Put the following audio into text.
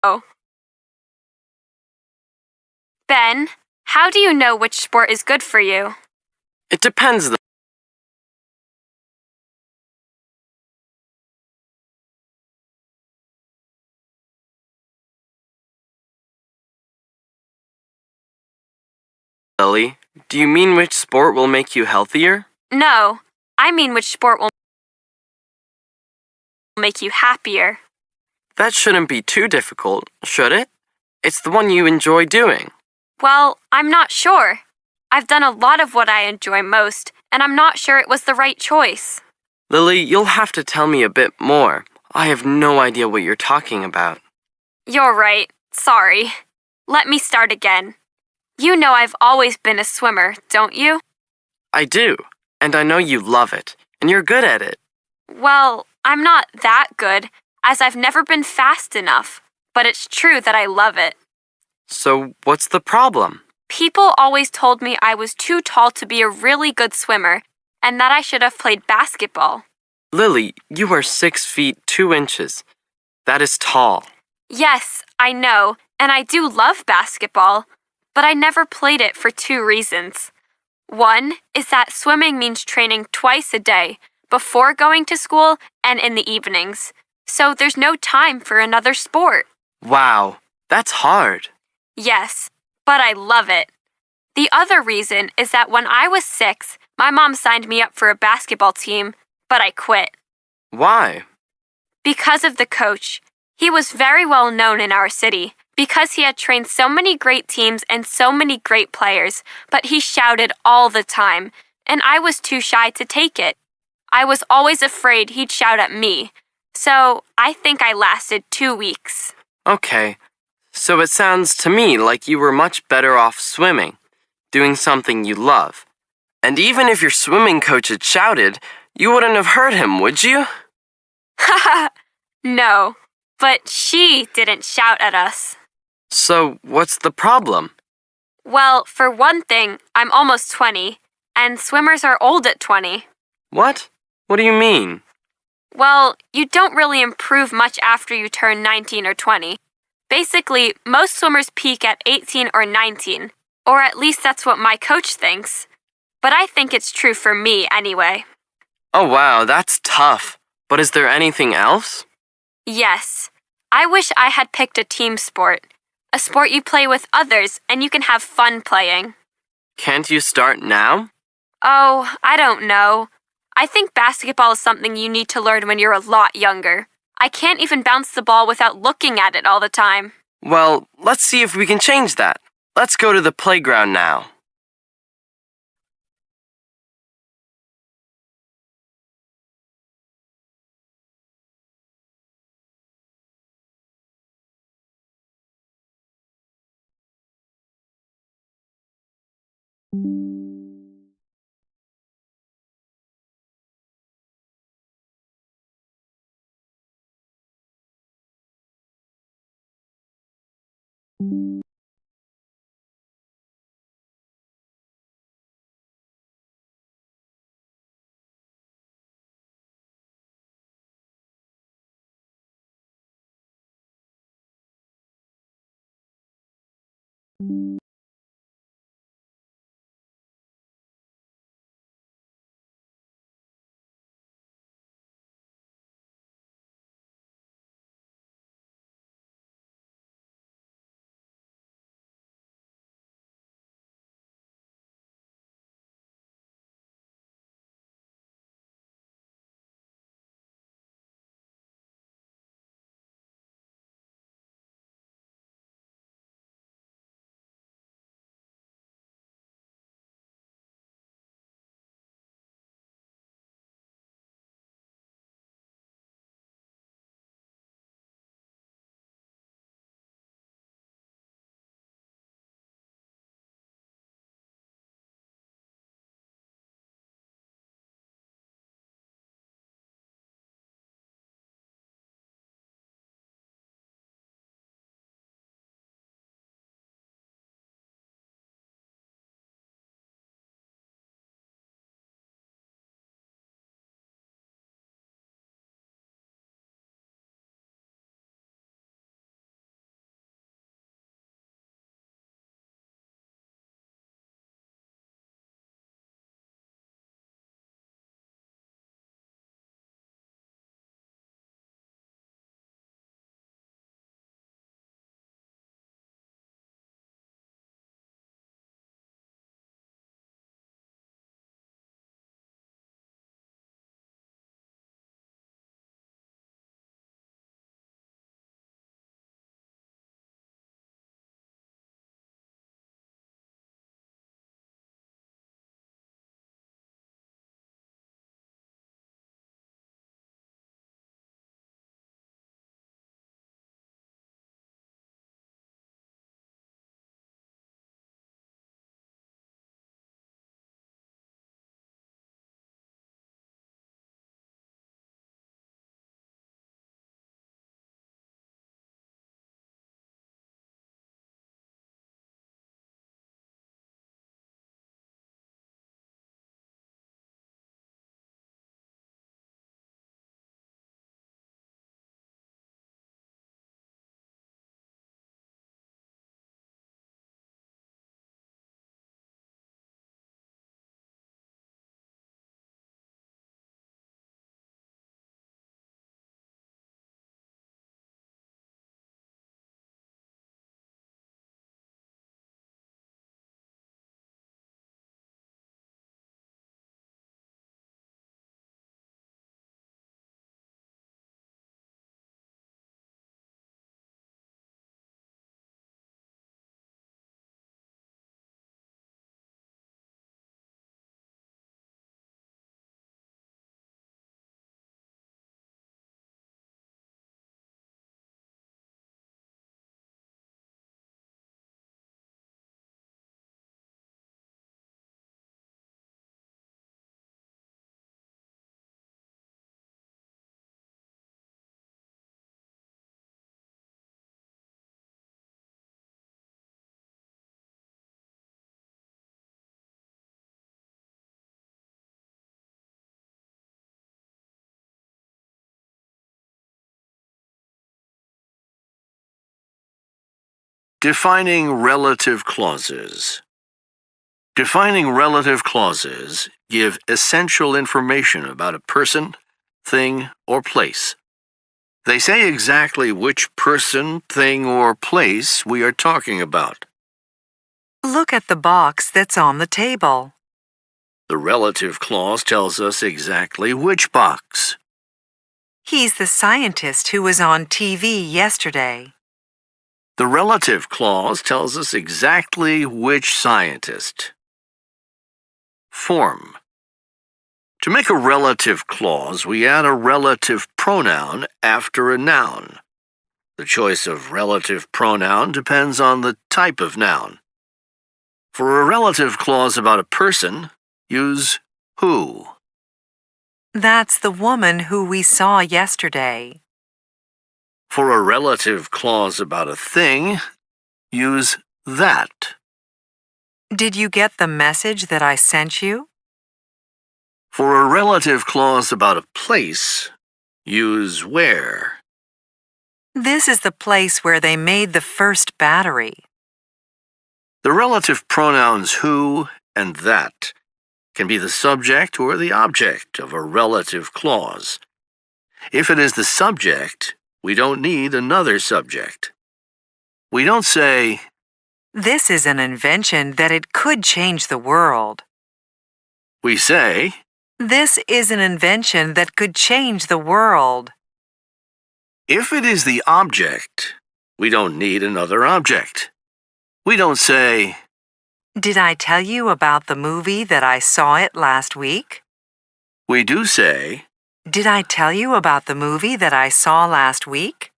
Oh. Ben, how do you know which sport is good for you? It depends. Lily, do you mean which sport will make you healthier? No, I mean which sport will make you happier. That shouldn't be too difficult, should it? It's the one you enjoy doing. Well, I'm not sure. I've done a lot of what I enjoy most, and I'm not sure it was the right choice. Lily, you'll have to tell me a bit more. I have no idea what you're talking about. You're right. Sorry. Let me start again. You know I've always been a swimmer, don't you? I do, and I know you love it, and you're good at it. Well, I'm not that good, as I've never been fast enough, but it's true that I love it. So, what's the problem? People always told me I was too tall to be a really good swimmer, and that I should have played basketball. Lily, you are 6 feet 2 inches. That is tall. Yes, I know, and I do love basketball, but I never played it for 2 reasons. One is that swimming means training twice a day, before going to school and in the evenings, so there's no time for another sport. Wow, that's hard. Yes, but I love it. The other reason is that when I was 6, my mom signed me up for a basketball team, but I quit. Why? Because of the coach. He was very well known in our city because he had trained so many great teams and so many great players, but he shouted all the time, and I was too shy to take it. I was always afraid he'd shout at me, so I think I lasted 2 weeks. Okay, so it sounds to me like you were much better off swimming, doing something you love. And even if your swimming coach had shouted, you wouldn't have heard him, would you? Haha, no, but she didn't shout at us. So, what's the problem? Well, for one thing, I'm almost 20, and swimmers are old at 20. What? What do you mean? Well, you don't really improve much after you turn 19 or 20. Basically, most swimmers peak at 18 or 19, or at least that's what my coach thinks. But I think it's true for me anyway. Oh wow, that's tough. But is there anything else? Yes, I wish I had picked a team sport. A sport you play with others and you can have fun playing. Can't you start now? Oh, I don't know. I think basketball is something you need to learn when you're a lot younger. I can't even bounce the ball without looking at it all the time. Well, let's see if we can change that. Let's go to the playground now. Defining relative clauses. Defining relative clauses give essential information about a person, thing, or place. They say exactly which person, thing, or place we are talking about. Look at the box that's on the table. The relative clause tells us exactly which box. He's the scientist who was on TV yesterday. The relative clause tells us exactly which scientist. Form. To make a relative clause, we add a relative pronoun after a noun. The choice of relative pronoun depends on the type of noun. For a relative clause about a person, use who. That's the woman who we saw yesterday. For a relative clause about a thing, use that. Did you get the message that I sent you? For a relative clause about a place, use where. This is the place where they made the first battery. The relative pronouns who and that can be the subject or the object of a relative clause. If it is the subject, we don't need another subject. We don't say, This is an invention that it could change the world. we say, This is an invention that could change the world. if it is the object, we don't need another object. We don't say, Did I tell you about the movie that I saw it last week? we do say, Did I tell you about the movie that I saw last week?